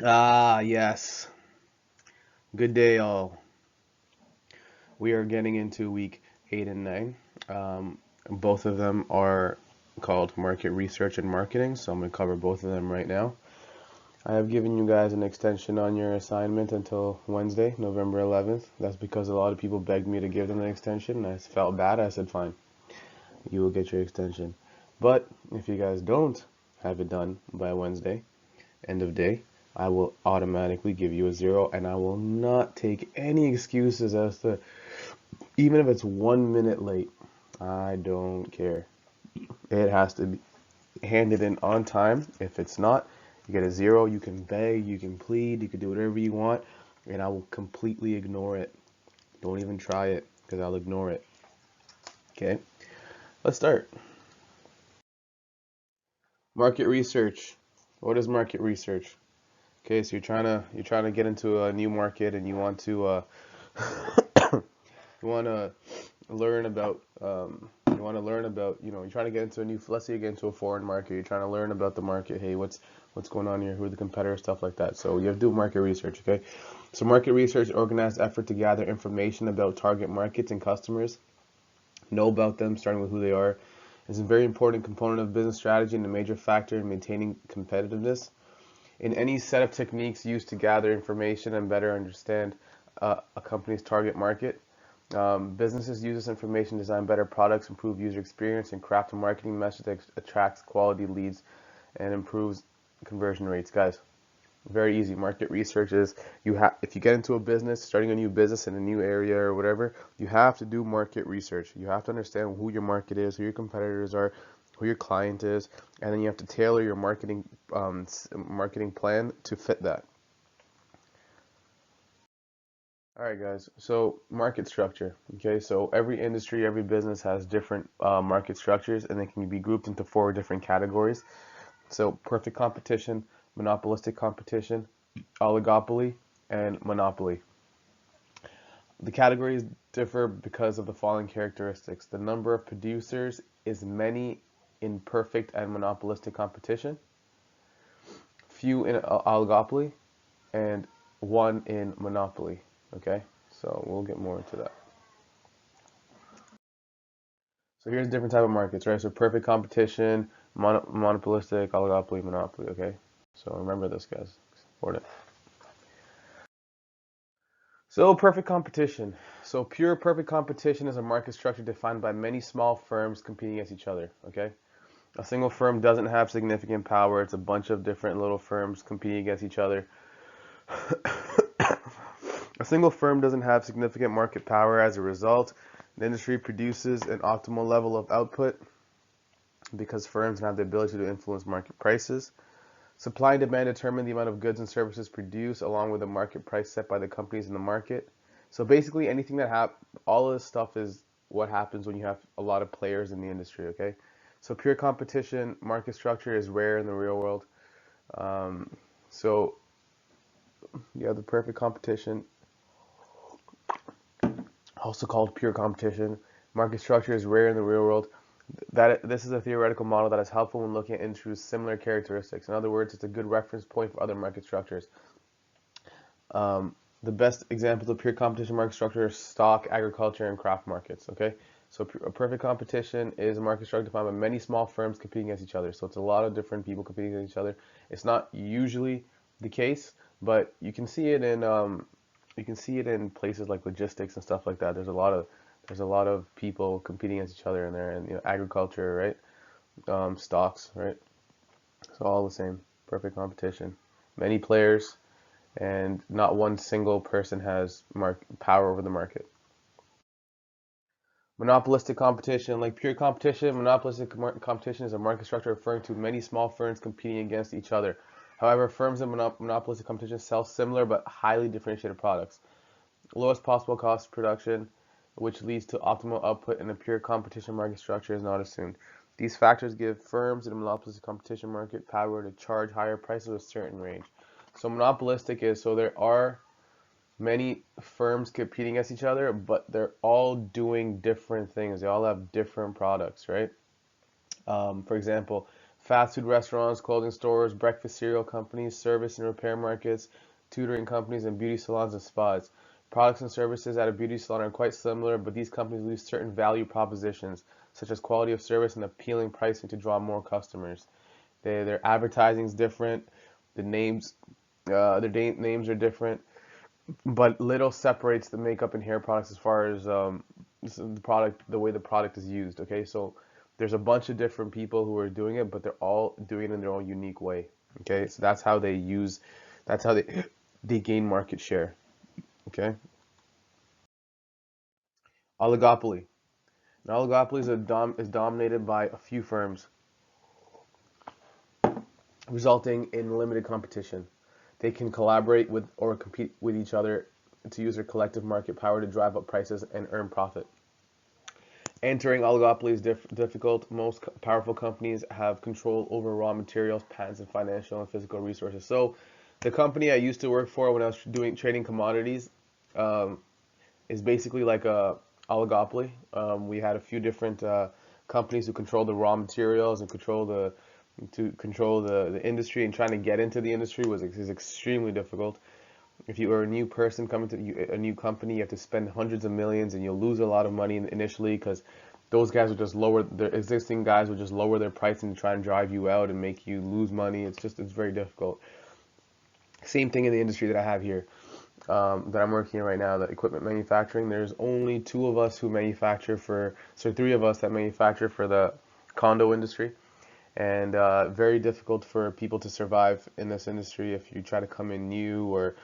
Ah, yes. Good day, all. We are getting into week 8 and 9. Both of them are called market research and marketing, so I'm going to cover both of them right now. I have given you guys an extension on your assignment until Wednesday, November 11th. That's because a lot of people begged me to give them an extension. I felt bad. I said, fine, you will get your extension. But if you guys don't have it done by Wednesday, end of day, I will automatically give you a 0, and I will not take any excuses as to, even if it's 1 minute late. I don't care. It has to be handed in on time. If it's not, you get a 0. You can beg, you can plead, you can do whatever you want, and I will completely ignore it. Don't even try it, because I'll ignore it. Okay, let's start. Market research. What is market research? Okay, so you're trying to get into a new market, and you want to you want to learn about you're trying to get into a new, let's say you get into a foreign market, you're trying to learn about the market. Hey, what's going on here, who are the competitors, stuff like that. So you have to do market research. Okay, so market research, organized effort to gather information about target markets and customers, know about them, starting with who they are, is a very important component of business strategy and a major factor in maintaining competitiveness. In any set of techniques used to gather information and better understand a company's target market, businesses use this information to design better products, improve user experience, and craft a marketing message that attracts quality leads and improves conversion rates. Guys, very easy. Market research is, if you get into a business, starting a new business in a new area or whatever, you have to do market research. You have to understand who your market is, who your competitors are, who your client is, and then you have to tailor your marketing plan to fit that. All right, guys. So market structure. Okay, so every industry, every business has different market structures, and they can be grouped into 4 different categories. So perfect competition, monopolistic competition, oligopoly, and monopoly. The categories differ because of the following characteristics. The number of producers is many in perfect and monopolistic competition, few in oligopoly, and one in monopoly. Okay, so we'll get more into that. So here's different type of markets, right? So perfect competition, monopolistic, oligopoly, monopoly. Okay, so remember this, guys. It's important. So perfect competition. So pure perfect competition is a market structure defined by many small firms competing against each other. Okay, a single firm doesn't have significant power. It's a bunch of different little firms competing against each other. A single firm doesn't have significant market power. As a result, the industry produces an optimal level of output because firms have the ability to influence market prices. Supply and demand determine the amount of goods and services produced, along with the market price set by the companies in the market. So basically, anything all of this stuff is what happens when you have a lot of players in the industry. Okay, so pure competition market structure is rare in the real world. Um, so you have the perfect competition, also called pure competition. Market structure is rare in the real world. This is a theoretical model that is helpful when looking at industries with similar characteristics. In other words, it's a good reference point for other market structures. The best examples of pure competition market structure are stock, agriculture, and craft markets. Okay, so a perfect competition is a market structure defined by many small firms competing against each other. So it's a lot of different people competing against each other. It's not usually the case, but you can see it in places like logistics and stuff like that. There's a lot of people competing against each other in there, and agriculture, right? Stocks, right? So all the same, perfect competition. Many players, and not one single person has power over the market. Monopolistic competition, like pure competition, competition is a market structure referring to many small firms competing against each other. However, firms in monopolistic competition sell similar but highly differentiated products. Lowest possible cost of production, which leads to optimal output in a pure competition market structure, is not assumed. These factors give firms in a monopolistic competition market power to charge higher prices of a certain range. So monopolistic is, so there are many firms competing against each other, but they're all doing different things. They all have different products, right? For example, fast food restaurants, clothing stores, breakfast cereal companies, service and repair markets, tutoring companies, and beauty salons and spas. Products and services at a beauty salon are quite similar, but these companies lose certain value propositions, such as quality of service and appealing pricing to draw more customers. Their advertising is different. The names, names are different, but little separates the makeup and hair products as far as the product, the way the product is used. Okay, so there's a bunch of different people who are doing it, but they're all doing it in their own unique way. Okay, so that's how they use, that's how they gain market share. Okay, oligopoly. An oligopoly is dominated by a few firms, resulting in limited competition. They can collaborate with or compete with each other to use their collective market power to drive up prices and earn profit. Entering oligopoly is difficult. Most powerful companies have control over raw materials, patents, and financial and physical resources. So, the company I used to work for when I was doing trading commodities um, is basically like a oligopoly. We had a few different companies who control the raw materials and control the industry, and trying to get into the industry is extremely difficult. If you are a new person coming to a new company, you have to spend hundreds of millions, and you'll lose a lot of money initially because those guys will just lower their existing guys will just lower their price and try and drive you out and make you lose money. It's very difficult. Same thing in the industry that I have here, that I'm working in right now, the equipment manufacturing. There's only two of us who manufacture three of us that manufacture for the condo industry, and very difficult for people to survive in this industry if you try to come in new or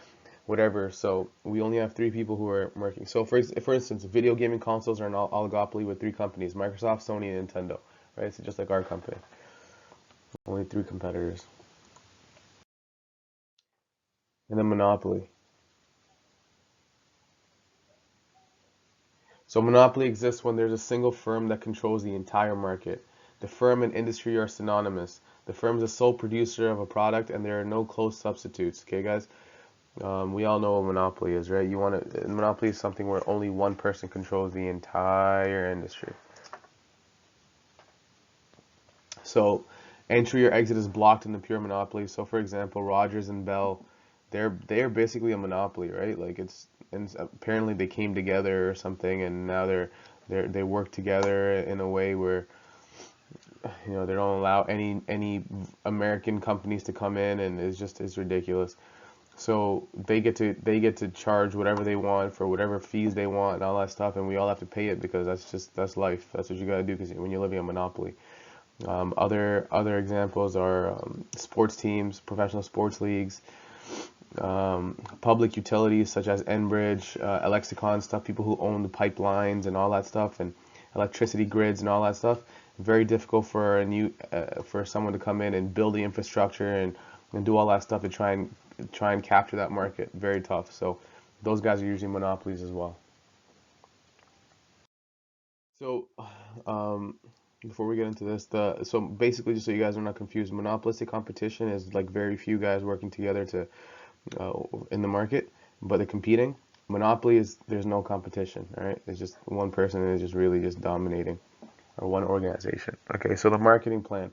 whatever. So we only have three people who are working. So for instance, video gaming consoles are an oligopoly with three companies: Microsoft, Sony, and Nintendo. Right? So just like our company, only three competitors. And then monopoly. So monopoly exists when there's a single firm that controls the entire market. The firm and industry are synonymous. The firm is the sole producer of a product, and there are no close substitutes. Okay, guys. We all know what monopoly is, right? Monopoly is something where only one person controls the entire industry. So entry or exit is blocked in the pure monopoly. So for example, Rogers and Bell, they're basically a monopoly, right? Like and apparently they came together or something, and now they work together in a way where they don't allow any American companies to come in, and it's ridiculous. So they get to charge whatever they want for whatever fees they want and all that stuff, and we all have to pay it because that's life. That's what you gotta do because when you're living a monopoly. Other examples are sports teams, professional sports leagues, public utilities such as Enbridge, Alexicon stuff, people who own the pipelines and all that stuff, and electricity grids and all that stuff. Very difficult for for someone to come in and build the infrastructure and do all that stuff to try and capture that market. Very tough. So those guys are usually monopolies as well. So, before we get into this, so basically, just so you guys are not confused, monopolistic competition is like very few guys working together in the market, but they're competing. Monopoly is there's no competition, all right? It's just one person is just really just dominating, or one organization. Okay, so the marketing plan.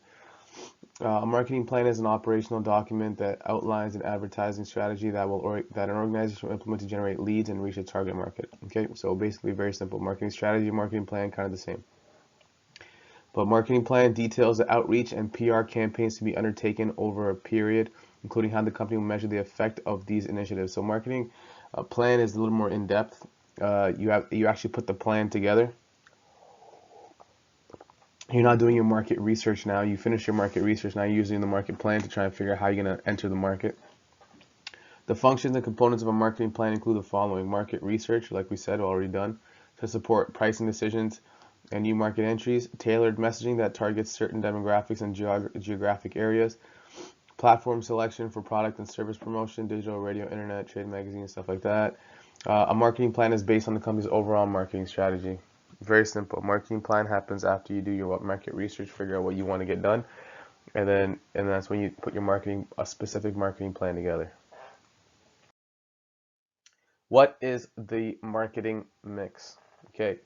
A marketing plan is an operational document that outlines an advertising strategy that an organization will implement to generate leads and reach a target market. Okay, so basically very simple. Marketing strategy, marketing plan, kind of the same. But marketing plan details the outreach and PR campaigns to be undertaken over a period, including how the company will measure the effect of these initiatives. So marketing plan is a little more in depth. You actually put the plan together. You're not doing your market research now. You finish your market research now. You're using the market plan to try and figure out how you're going to enter the market. The functions and components of a marketing plan include the following: market research, like we said, already done, to support pricing decisions and new market entries; tailored messaging that targets certain demographics and geographic areas; platform selection for product and service promotion, digital, radio, internet, trade magazines, stuff like that. A marketing plan is based on the company's overall marketing strategy. Very simple. Marketing plan happens after you do your market research, figure out what you want to get done, and that's when you put a specific marketing plan together. What is the marketing mix? Okay,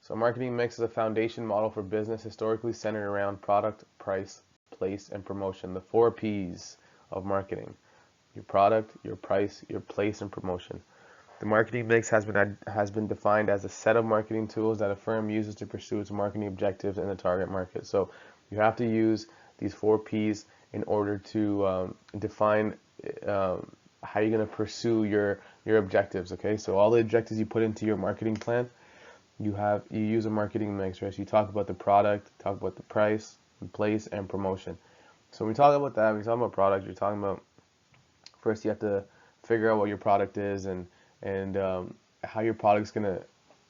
so marketing mix is a foundation model for business historically centered around product, price, place, and promotion. The 4 P's of marketing: your product, your price, your place, and promotion. The marketing mix has been defined as a set of marketing tools that a firm uses to pursue its marketing objectives in the target market. So you have to use these 4 P's in order to define how you're going to pursue your objectives. Okay, so all the objectives you put into your marketing plan, you use a marketing mix, right? So you talk about the product, talk about the price, the place, and promotion. So when we talk about that, when we talk about product, you're talking about first you have to figure out what your product is and how your product's gonna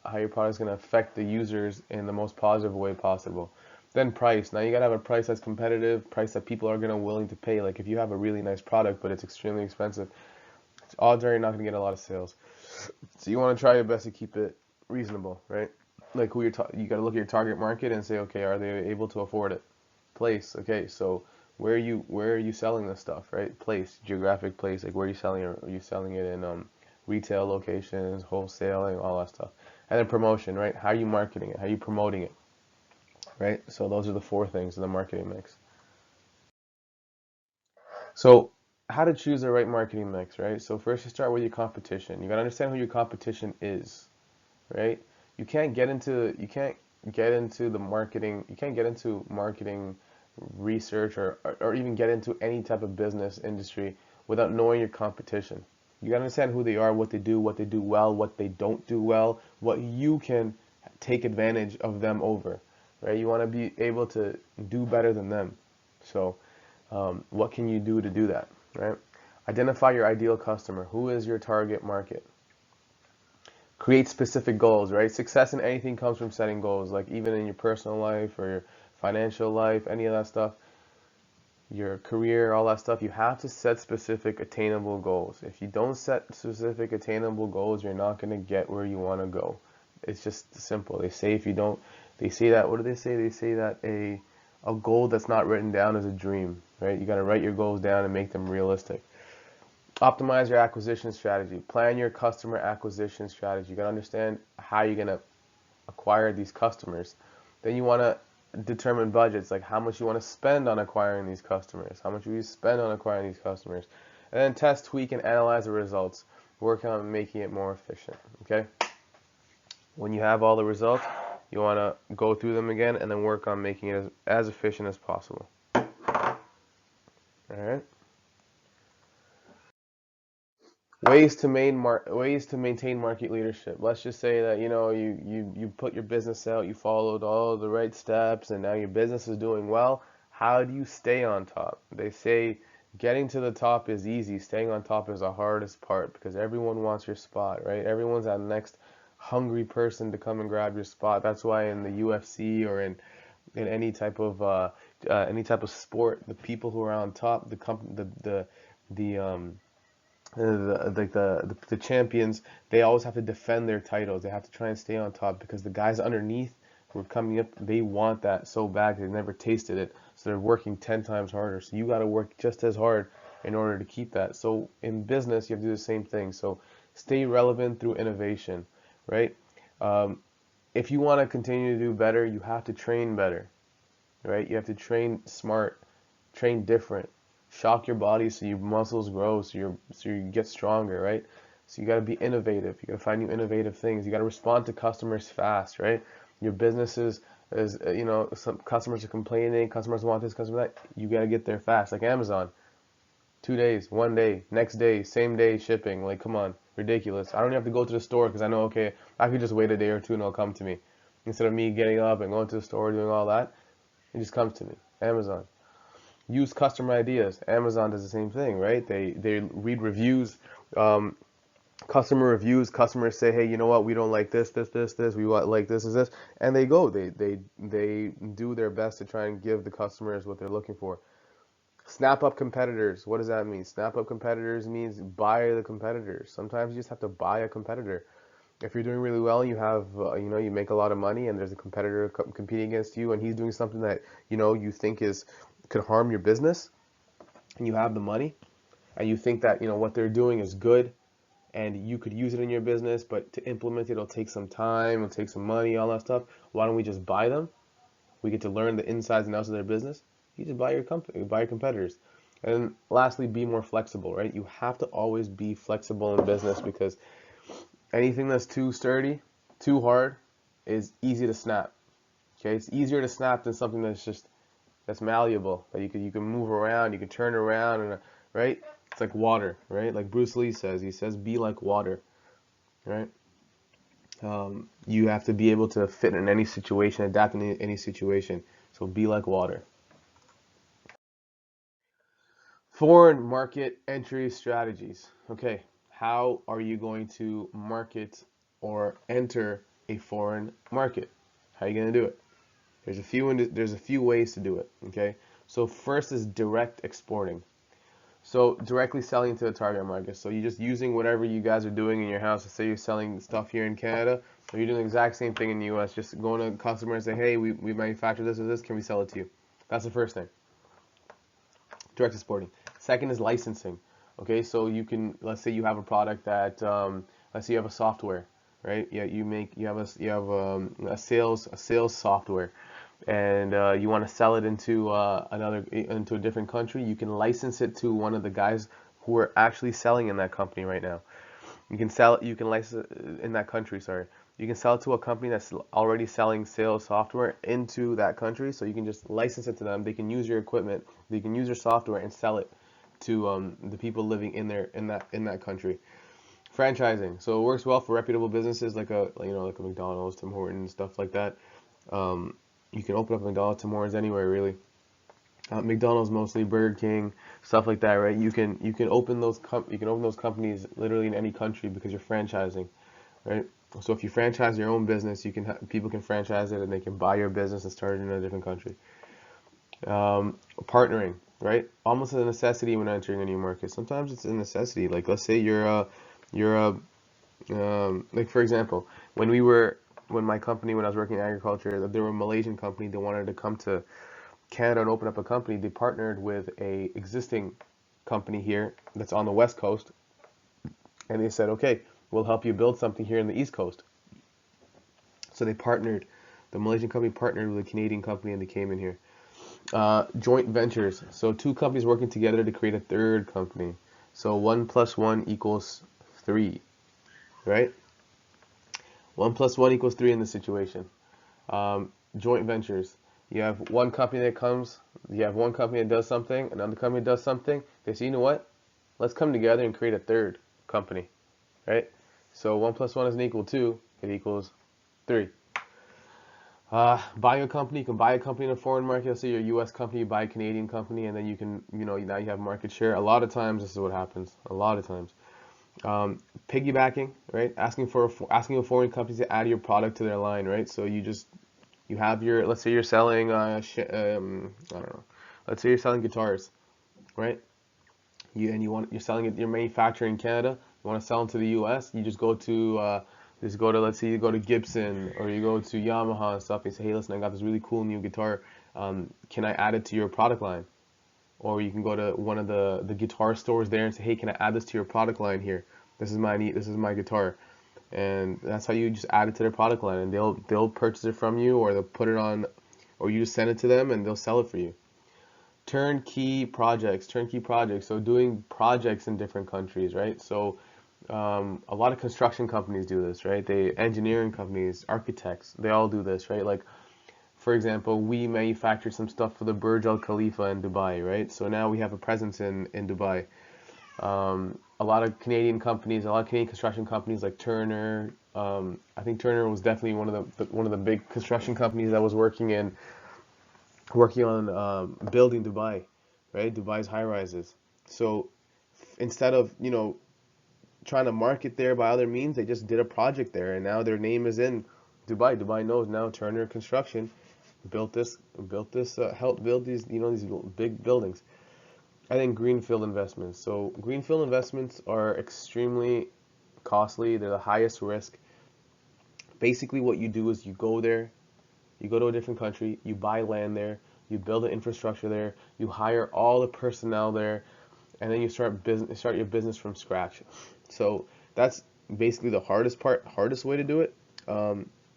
affect the users in the most positive way possible. Then price. Now you gotta have a price that's competitive, price that people are gonna willing to pay. Like if you have a really nice product but it's extremely expensive, odds are you're not gonna get a lot of sales. So you want to try your best to keep it reasonable, right? Like you gotta look at your target market and say, okay, are they able to afford it? Place. Okay, so where are you selling this stuff, right? Place, geographic place, like where are you selling it? Are you selling it in retail locations, wholesaling, all that stuff? And then promotion, right? How are you marketing it? How are you promoting it, right? So those are the 4 things in the marketing mix. So how to choose the right marketing mix, right? So first you start with your competition. You gotta understand who your competition is, right? You can't get into the marketing. You can't get into marketing research or even get into any type of business industry without knowing your competition. You gotta understand who they are, what they do well, what they don't do well, what you can take advantage of them over, right? You want to be able to do better than them. So, what can you do to do that, right? Identify your ideal customer. Who is your target market? Create specific goals, right? Success in anything comes from setting goals, like even in your personal life or your financial life, any of that stuff, your career, all that stuff, you have to set specific attainable goals. If you don't set specific attainable goals, you're not going to get where you want to go. It's just simple. They say if you don't, they say that, what do they say? They say that a goal that's not written down is a dream, right? You got to write your goals down and make them realistic. Optimize your acquisition strategy. Plan your customer acquisition strategy. You got to understand how you're going to acquire these customers. Then you want to determine budgets, like how much you want to spend on acquiring these customers, how much will you spend on acquiring these customers, and then test, tweak, and analyze the results. Work on making it more efficient. Okay. When you have all the results, you want to go through them again and then work on making it as efficient as possible. All right. Ways to maintain market leadership. Let's just say that you put your business out, you followed all the right steps, and now your business is doing well. How do you stay on top? They say getting to the top is easy. Staying on top is the hardest part because everyone wants your spot, right? Everyone's that next hungry person to come and grab your spot. That's why in the UFC or in any type of sport, the people who are on top, the the champions, they always have to defend their titles. They have to try and stay on top because the guys underneath who are coming up, they want that so bad. They've never tasted it, so they're working 10 times harder. So you got to work just as hard in order to keep that. So in business, you have to do the same thing. So stay relevant through innovation, right? Um, if you want to continue to do better, you have to train better, right? You have to train smart, train different, shock your body so your muscles grow, so you get stronger, right? So you got to be innovative. You got to find new innovative things. You got to respond to customers fast, right? Your business is some customers are complaining, customers want this, customer that. You got to get there fast, like Amazon. 2 days, one day, next day, same day shipping. Like, come on, ridiculous. I don't even have to go to the store because I know, okay, I could just wait a day or two and it'll come to me. Instead of me getting up and going to the store doing all that, it just comes to me. Amazon. Use customer ideas. Amazon does the same thing, right? They read reviews, um, customer reviews. Customers say, hey, you know what? We don't like this. We want like this. And they go. They do their best to try and give the customers what they're looking for. Snap up competitors. What does that mean? Snap up competitors means buy the competitors. Sometimes you just have to buy a competitor. If you're doing really well, you have, you make a lot of money, and there's a competitor competing against you, and he's doing something that you think is could harm your business, and you have the money, and you think that what they're doing is good, and you could use it in your business, but to implement it, it'll take some time, it'll take some money, all that stuff. Why don't we just buy them? We get to learn the insides and outs of their business. You just buy your company, buy your competitors. And lastly, be more flexible, right? You have to always be flexible in business because anything that's too sturdy, too hard, is easy to snap. Okay, it's easier to snap than something that's malleable that you can move around, you can turn around, and right? It's like water, right? Like Bruce Lee says, he says, "Be like water," right? You have to be able to fit in any situation, adapt in any situation. So be like water. Foreign market entry strategies. Okay, how are you going to market or enter a foreign market? How are you going to do it? There's a few ways to do it. Okay, so first is direct exporting. So directly selling to the target market. So you're just using whatever you guys are doing in your house. Let's say you're selling stuff here in Canada, or you're doing the exact same thing in the US. Just going to customers and say, hey, we manufacture this or this. Can we sell it to you? That's the first thing. Direct exporting. Second is licensing. Okay, so let's say you have a product that, let's say you have a software, right? Yeah, you have a sales software, and you want to sell it into a different country. You can license it to one of the guys who are actually selling in that company right now. You can license it in that country, sorry. You can sell it to a company that's already selling sales software into that country, so you can just license it to them. They can use your equipment, they can use your software and sell it to the people living in that country. Franchising, so it works well for reputable businesses like a McDonald's, Tim Hortons, stuff like that. You can open up a McDonald's, Tim Hortons anywhere really. McDonald's mostly, Burger King, stuff like that, right? You can open those companies literally in any country because you're franchising, right? So if you franchise your own business, people can franchise it and they can buy your business and start it in a different country. Partnering, right? Almost a necessity when entering a new market. Sometimes it's a necessity. Like let's say like for example, when my company, when I was working in agriculture, there were a Malaysian company. They wanted to come to Canada and open up a company. They partnered with a existing company here that's on the West Coast, and they said, okay, we'll help you build something here in the East Coast. So the Malaysian company partnered with a Canadian company and they came in here. Joint ventures. So two companies working together to create a third company. So 1 + 1 = 3, right? 1 + 1 = 3 in this situation. Joint ventures. You have one company that does something, another company does something. They say, you know what? Let's come together and create a third company, right? So 1 + 1 = 2. It equals 3. Buying a company, you can buy a company in a foreign market. Let's say you're a U.S. company, you buy a Canadian company, and then now you have market share. A lot of times, this is what happens. A lot of times, piggybacking, right? Asking a foreign company to add your product to their line, right? So you have let's say you're selling, I don't know. Let's say you're selling guitars, right? You're selling it, you're manufacturing in Canada. You want to sell them to the U.S. You let's say you go to Gibson or you go to Yamaha and stuff. And you say, hey, listen, I got this really cool new guitar. Can I add it to your product line? Or you can go to one of the guitar stores there and say, hey, can I add this to your product line here? This is my guitar. And that's how you just add it to their product line, and they'll purchase it from you, or they'll put it on, or you just send it to them and they'll sell it for you. Turnkey projects. So doing projects in different countries, right? So a lot of construction companies do this, right? Engineering companies, architects, they all do this, right? Like for example, we manufacture some stuff for the Burj Al Khalifa in Dubai, right? So now we have a presence in Dubai. A lot of Canadian construction companies like Turner. I think Turner was definitely one of the big construction companies that was working on building Dubai, right? Dubai's high rises. So instead of trying to market there by other means, they just did a project there, and now their name is in Dubai. Dubai knows now Turner Construction helped build these big buildings. I think greenfield investments. So greenfield investments are extremely costly. They're the highest risk. Basically, what you do is you go to a different country, you buy land there, you build the infrastructure there, you hire all the personnel there, and then you start your business from scratch. So that's basically the hardest way to do it.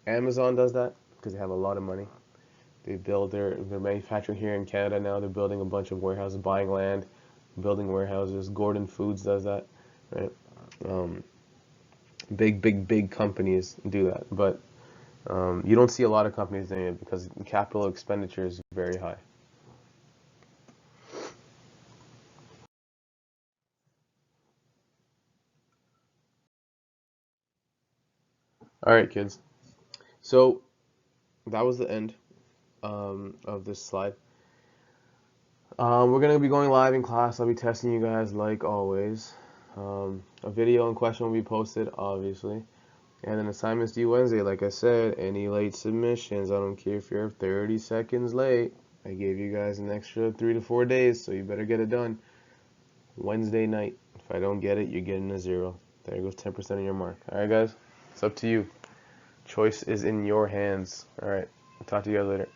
Amazon does that because they have a lot of money. They build their manufacturing here in Canada now. They're building a bunch of warehouses, buying land, building warehouses. Gordon Foods does that, right? Um, big companies do that, but you don't see a lot of companies doing it because the capital expenditure is very high. All right, kids. So that was the end of this slide. We're gonna be going live in class. I'll be testing you guys like always. A video and question will be posted, obviously. And then assignments due Wednesday. Like I said, any late submissions, I don't care if you're 30 seconds late. I gave you guys an extra 3 to 4 days, so you better get it done Wednesday night. If I don't get it, you're getting a 0. There goes 10% of your mark. All right, guys, it's up to you. Choice is in your hands. All right, I'll talk to you guys later.